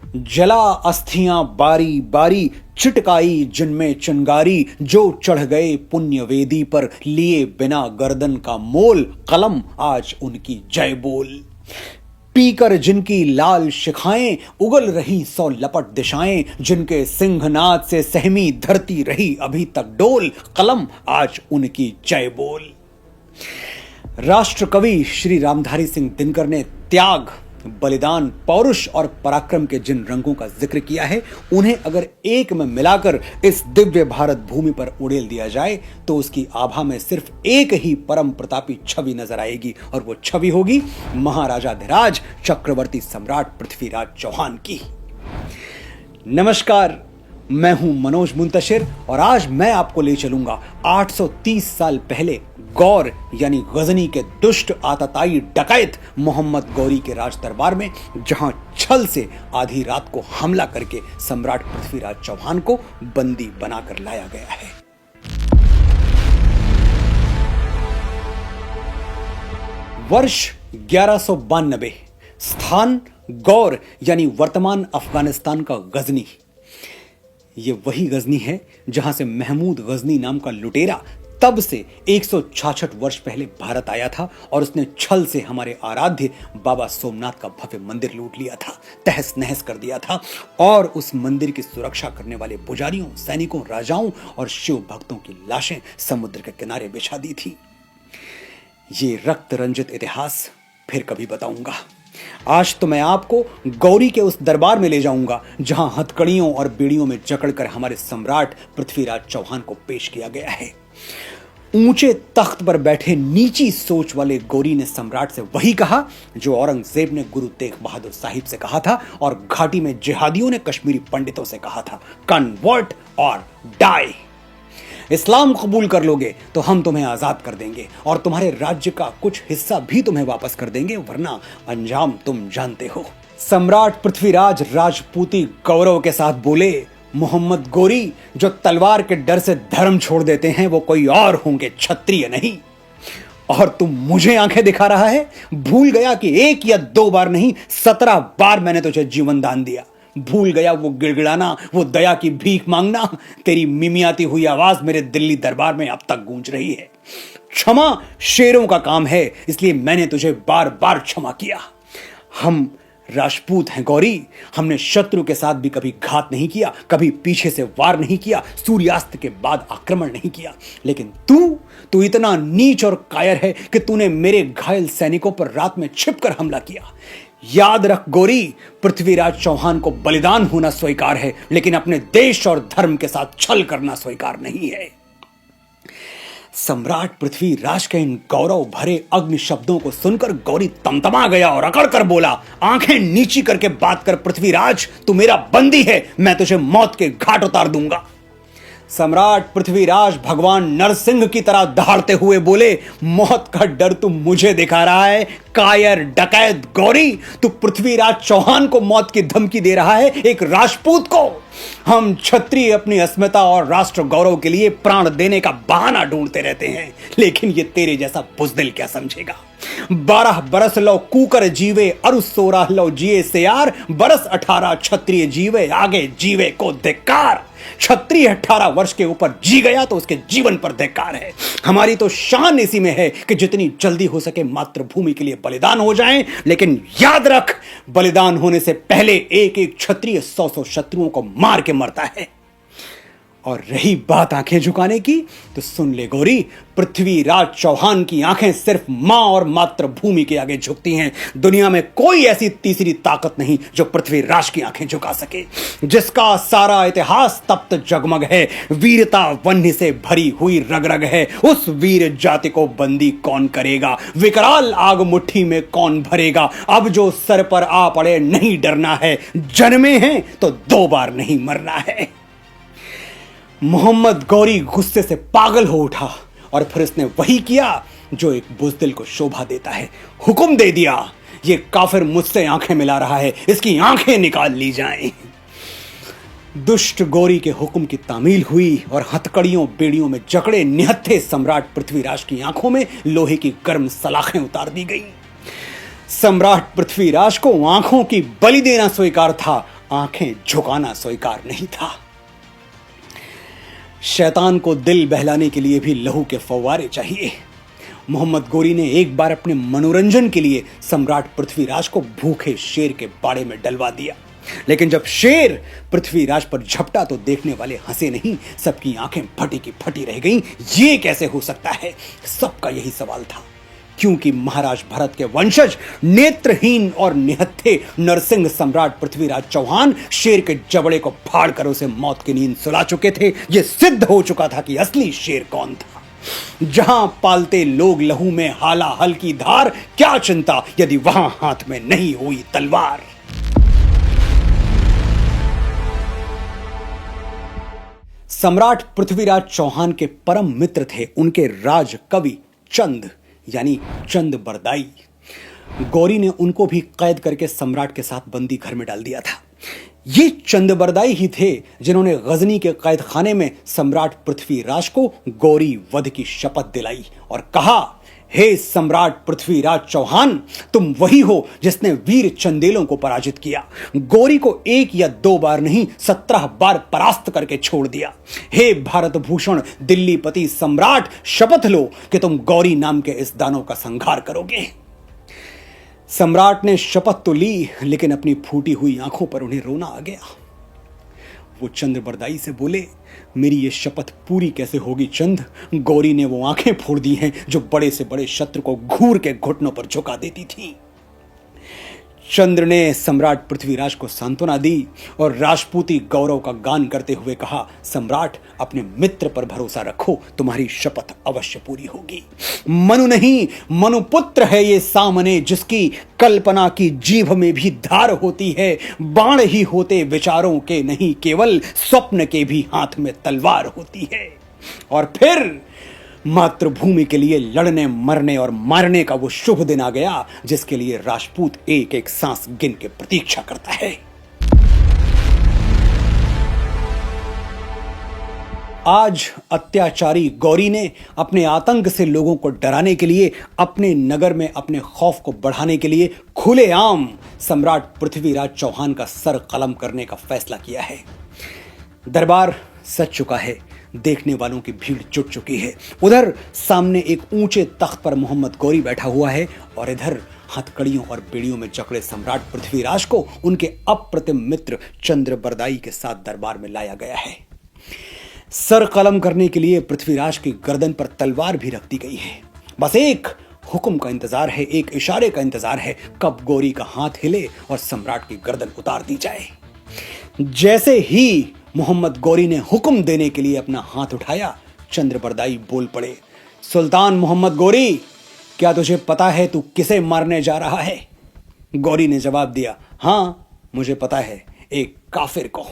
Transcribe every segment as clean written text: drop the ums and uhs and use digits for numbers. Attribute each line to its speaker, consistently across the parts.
Speaker 1: जला अस्थियां बारी बारी, चिटकाई जिनमें चिंगारी, जो चढ़ गए पुण्य वेदी पर, लिए बिना गर्दन का मोल, कलम आज उनकी जय बोल। पीकर जिनकी लाल शिखाएं, उगल रही सौ लपट दिशाएं, जिनके सिंहनाद से सहमी धरती रही अभी तक डोल, कलम आज उनकी जय बोल। राष्ट्र कवि श्री रामधारी सिंह दिनकर ने त्याग, बलिदान, पौरुष और पराक्रम के जिन रंगों का जिक्र किया है, उन्हें अगर एक में मिलाकर इस दिव्य भारत भूमि पर उड़ेल दिया जाए तो उसकी आभा में सिर्फ एक ही परम प्रतापी छवि नजर आएगी, और वो छवि होगी महाराजाधिराज चक्रवर्ती सम्राट पृथ्वीराज चौहान की। नमस्कार, मैं हूं मनोज मुंतशिर और आज मैं आपको ले चलूंगा 830 साल पहले गौर यानी गजनी के दुष्ट आतताई डकैत मोहम्मद गौरी के राज दरबार में, जहां छल से आधी रात को हमला करके सम्राट पृथ्वीराज चौहान को बंदी बनाकर लाया गया है। वर्ष 1192, स्थान गौर यानी वर्तमान अफगानिस्तान का गजनी। ये वही गजनी है जहां से महमूद गजनी नाम का लुटेरा तब से 166 वर्ष पहले भारत आया था और उसने छल से हमारे आराध्य बाबा सोमनाथ का भव्य मंदिर लूट लिया था, तहस नहस कर दिया था, और उस मंदिर की सुरक्षा करने वाले पुजारियों, सैनिकों, राजाओं और शिव भक्तों की लाशें समुद्र के किनारे बिछा दी थी। ये रक्त रंजित इतिहास फिर कभी बताऊंगा। आज तो मैं आपको गौरी के उस दरबार में ले जाऊंगा जहां हथकड़ियों और बेड़ियों में जकड़कर हमारे सम्राट पृथ्वीराज चौहान को पेश किया गया है। ऊंचे तख्त पर बैठे नीची सोच वाले गौरी ने सम्राट से वही कहा जो औरंगजेब ने गुरु तेग बहादुर साहिब से कहा था और घाटी में जिहादियों ने कश्मीरी पंडितों से कहा था, कन्वर्ट और डाई। इस्लाम कबूल कर लोगे तो हम तुम्हें आजाद कर देंगे और तुम्हारे राज्य का कुछ हिस्सा भी तुम्हें वापस कर देंगे, वरना अंजाम तुम जानते हो। सम्राट पृथ्वीराज राजपूती गौरव के साथ बोले, मोहम्मद गौरी, जो तलवार के डर से धर्म छोड़ देते हैं वो कोई और होंगे, क्षत्रिय नहीं। और तुम मुझे आंखें दिखा रहा है? भूल गया कि 1 या 2 बार नहीं 17 बार मैंने तुझे जीवन दान दिया। भूल गया वो गिड़गिड़ाना, वो दया की भीख मांगना? तेरी मिमियाती हुई आवाज मेरे दिल्ली दरबार में अब तक गूंज रही है। क्षमा शेरों का काम है, इसलिए मैंने तुझे बार बार क्षमा किया। हम राजपूत हैं गौरी, हमने शत्रु के साथ भी कभी घात नहीं किया, कभी पीछे से वार नहीं किया, सूर्यास्त के बाद आक्रमण नहीं किया। लेकिन तू इतना नीच और कायर है कि तूने मेरे घायल सैनिकों पर रात में छिपकर हमला किया। याद रख गौरी, पृथ्वीराज चौहान को बलिदान होना स्वीकार है, लेकिन अपने देश और धर्म के साथ छल करना स्वीकार नहीं है। सम्राट पृथ्वीराज के इन गौरव भरे अग्नि शब्दों को सुनकर गौरी तमतमा गया और अकड़ कर बोला, आंखें नीची करके बात कर पृथ्वीराज, तू मेरा बंदी है, मैं तुझे मौत के घाट उतार दूंगा। सम्राट पृथ्वीराज भगवान नरसिंह की तरह दहाड़ते हुए बोले, मौत का डर तू मुझे दिखा रहा है, कायर डकैत गौरी। तू पृथ्वीराज चौहान को मौत की धमकी दे रहा है, एक राजपूत को। हम क्षत्रिय अपनी अस्मिता और राष्ट्र गौरव के लिए प्राण देने का बहाना ढूंढते रहते हैं, लेकिन ये तेरे जैसा बुज़दिल क्या समझेगा। 12 बरस लो कूकर जीवे, अरु 16 लो जिए से यार, बरस 18 क्षत्रिय जीवे, आगे जीवे को धिक्कार। क्षत्रिय 18 वर्ष के ऊपर जी गया तो उसके जीवन पर धिक्कार है। हमारी तो शान इसी में है कि जितनी जल्दी हो सके मातृभूमि के लिए बलिदान हो जाएं, लेकिन याद रख, बलिदान होने से पहले एक एक क्षत्रिय 100 शत्रुओं को मार के मरता है। और रही बात आंखें झुकाने की, तो सुन ले गौरी, पृथ्वीराज चौहान की आंखें सिर्फ मां और मातृभूमि के आगे झुकती हैं। दुनिया में कोई ऐसी तीसरी ताकत नहीं जो पृथ्वीराज की आंखें झुका सके, जिसका सारा इतिहास तप्त जगमग है, वीरता वन्य से भरी हुई रग रग है। उस वीर जाति को बंदी कौन करेगा, विकराल आग मुट्ठी में कौन भरेगा। अब जो सर पर आ पड़े नहीं डरना है, जन्मे हैं तो 2 बार नहीं मरना है। मोहम्मद गौरी गुस्से से पागल हो उठा और फिर उसने वही किया जो एक बुज़दिल को शोभा देता है। हुक्म दे दिया, ये काफिर मुझसे आंखें मिला रहा है, इसकी आंखें निकाल ली जाएं। दुष्ट गौरी के हुक्म की तामील हुई और हथकड़ियों बेड़ियों में जकड़े निहत्थे सम्राट पृथ्वीराज की आंखों में लोहे की गर्म सलाखें उतार दी गई। सम्राट पृथ्वीराज को आंखों की बलि देना स्वीकार था, आंखें झुकाना स्वीकार नहीं था। शैतान को दिल बहलाने के लिए भी लहू के फव्वारे चाहिए। मोहम्मद गोरी ने एक बार अपने मनोरंजन के लिए सम्राट पृथ्वीराज को भूखे शेर के बाड़े में डलवा दिया, लेकिन जब शेर पृथ्वीराज पर झपटा तो देखने वाले हंसे नहीं, सबकी आंखें फटी की फटी रह गईं। ये कैसे हो सकता है? सबका यही सवाल था, क्योंकि महाराज भरत के वंशज नेत्रहीन और निहत्थे नरसिंह सम्राट पृथ्वीराज चौहान शेर के जबड़े को फाड़कर उसे मौत की नींद सुला चुके थे। यह सिद्ध हो चुका था कि असली शेर कौन था। जहां पालते लोग लहू में हाला हल की धार, क्या चिंता यदि वहां हाथ में नहीं हुई तलवार। सम्राट पृथ्वीराज चौहान के परम मित्र थे उनके राज कवि चंद यानी चंद बरदाई। गौरी ने उनको भी कैद करके सम्राट के साथ बंदी घर में डाल दिया था। ये चंद बरदाई ही थे जिन्होंने गजनी के कैद खाने में सम्राट पृथ्वीराज को गौरी वध की शपथ दिलाई और कहा, हे सम्राट पृथ्वीराज चौहान, तुम वही हो जिसने वीर चंदेलों को पराजित किया, गौरी को 1 या 2 बार नहीं 17 बार परास्त करके छोड़ दिया। हे भारत भूषण दिल्लीपति सम्राट, शपथ लो कि तुम गौरी नाम के इस दानव का संहार करोगे। सम्राट ने शपथ तो ली, लेकिन अपनी फूटी हुई आंखों पर उन्हें रोना आ गया। वो चंद बरदाई से बोले, मेरी ये शपथ पूरी कैसे होगी चंद? गौरी ने वो आंखें फोड़ दी हैं जो बड़े से बड़े शत्रु को घूर के घुटनों पर झुका देती थी। चंद्र ने सम्राट पृथ्वीराज को सांत्वना दी और राजपूती गौरव का गान करते हुए कहा, सम्राट अपने मित्र पर भरोसा रखो, तुम्हारी शपथ अवश्य पूरी होगी। मनु नहीं, मनुपुत्र है ये सामने, जिसकी कल्पना की जीभ में भी धार होती है। बाण ही होते विचारों के नहीं, केवल स्वप्न के भी हाथ में तलवार होती है। और फिर मातृभूमि के लिए लड़ने मरने और मारने का वो शुभ दिन आ गया जिसके लिए राजपूत एक एक सांस गिन के प्रतीक्षा करता है। आज अत्याचारी गौरी ने अपने आतंक से लोगों को डराने के लिए, अपने नगर में अपने खौफ को बढ़ाने के लिए खुलेआम सम्राट पृथ्वीराज चौहान का सर कलम करने का फैसला किया है। दरबार सज चुका है, देखने वालों की भीड़ जुट चुकी है। उधर सामने एक ऊंचे तख्त पर मोहम्मद गौरी बैठा हुआ है और इधर हथकड़ियों और बेड़ियों में जकड़े सम्राट पृथ्वीराज को उनके अप्रतिम मित्र चंद्र बरदाई के साथ दरबार में लाया गया है। सर कलम करने के लिए पृथ्वीराज की गर्दन पर तलवार भी रख दी गई है। बस एक हुक्म का इंतजार है, एक इशारे का इंतजार है, कब गौरी का हाथ हिले और सम्राट की गर्दन उतार दी जाए। जैसे ही मोहम्मद गौरी ने हुक्म देने के लिए अपना हाथ उठाया, चंद्र बरदाई बोल पड़े, सुल्तान मोहम्मद गौरी, क्या तुझे पता है तू किसे मारने जा रहा है? गौरी ने जवाब दिया, हां मुझे पता है, एक काफिर को।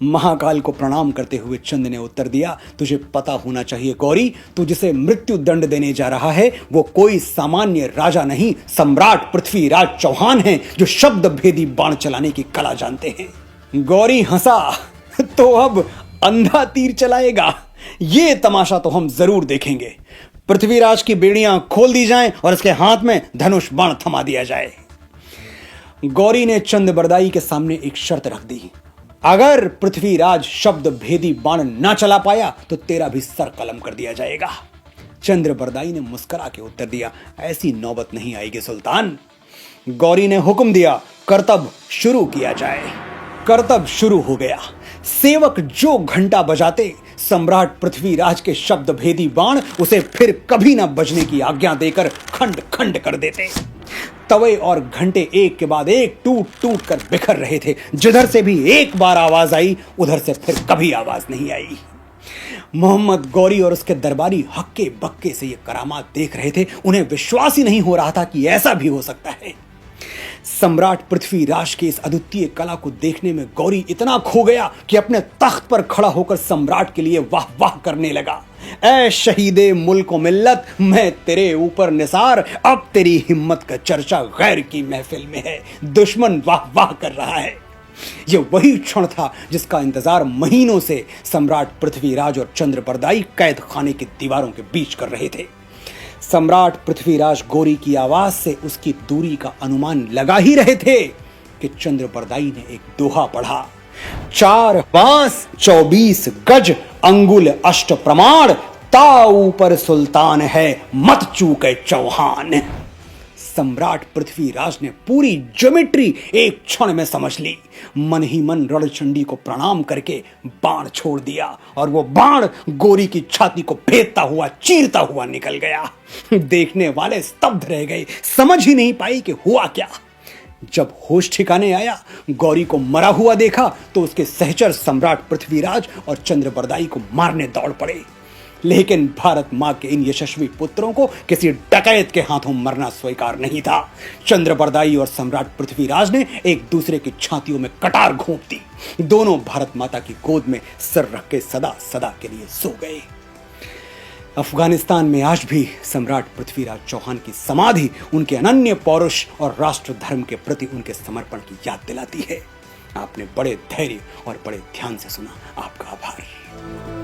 Speaker 1: महाकाल को प्रणाम करते हुए चंद ने उत्तर दिया, तुझे पता होना चाहिए गौरी, तू जिसे मृत्यु दंड देने जा रहा है वो कोई सामान्य राजा नहीं, सम्राट पृथ्वीराज चौहान हैं जो शब्द भेदी बाण चलाने की कला जानते हैं। गौरी हंसा, तो अब अंधा तीर चलाएगा, ये तमाशा तो हम जरूर देखेंगे। पृथ्वीराज की बेड़ियां खोल दी जाएं और इसके हाथ में धनुष बाण थमा दिया जाए। गौरी ने चंद बरदाई के सामने एक शर्त रख दी, अगर पृथ्वीराज शब्द भेदी बाण ना चला पाया तो तेरा भी सर कलम कर दिया जाएगा। चंद्र बरदाई ने मुस्कुरा के उत्तर दिया, ऐसी नौबत नहीं आएगी सुल्तान। गौरी ने हुक्म दिया, करतब शुरू किया जाए। करतब शुरू हो गया। सेवक जो घंटा बजाते, सम्राट पृथ्वीराज के शब्द भेदी बाण उसे फिर कभी ना बजने की आज्ञा देकर खंड खंड कर देते। तवे और घंटे एक के बाद एक टूट टूट कर बिखर रहे थे। जिधर से भी एक बार आवाज आई उधर से फिर कभी आवाज नहीं आई। मोहम्मद गौरी और उसके दरबारी हक्के बक्के से ये करामात देख रहे थे। उन्हें विश्वास ही नहीं हो रहा था कि ऐसा भी हो सकता है। सम्राट पृथ्वीराज की इस अद्वितीय कला को देखने में गौरी इतना खो गया कि अपने तख्त पर खड़ा होकर सम्राट के लिए वाह वाह करने लगा। ऐ शहीदे मुल्क व मिल्लत, मैं तेरे ऊपर निसार, अब तेरी हिम्मत का चर्चा गैर की महफिल में है। दुश्मन वाह वाह कर रहा है। यह वही क्षण था जिसका इंतजार महीनों से सम्राट पृथ्वीराज और चंद्र बरदाई कैद खाने की दीवारों के बीच कर रहे थे। सम्राट पृथ्वीराज गौरी की आवाज से उसकी दूरी का अनुमान लगा ही रहे थे। कि चंद्रबरदाई ने एक दोहा पढ़ा, 4 बांस 24 गज अंगुल अष्ट प्रमाण, ताऊ पर सुल्तान है मत चूके चौहान। सम्राट पृथ्वीराज ने पूरी ज्योमेट्री एक क्षण में समझ ली। मन ही मन रणचंडी को प्रणाम करके बाण छोड़ दिया और वो बाण गोरी की छाती को भेदता हुआ चीरता हुआ निकल गया। देखने वाले स्तब्ध रह गए, समझ ही नहीं पाई कि हुआ क्या। जब होश ठिकाने आया, गौरी को मरा हुआ देखा तो उसके सहचर सम्राट पृथ्वीराज और चंद्रबरदाई को मारने दौड़ पड़े। लेकिन भारत मां के इन यशस्वी पुत्रों को किसी डकैत के हाथों मरना स्वीकार नहीं था। चंद्रबरदाई और सम्राट पृथ्वीराज ने एक दूसरे की छातियों में कटार घोंप दी। दोनों भारत माता की गोद में सर रख के सदा सदा के लिए सो गए। अफगानिस्तान में आज भी सम्राट पृथ्वीराज चौहान की समाधि उनके अनन्य पौरुष और राष्ट्र धर्म के प्रति उनके समर्पण की याद दिलाती है। आपने बड़े धैर्य और बड़े ध्यान से सुना, आपका आभार।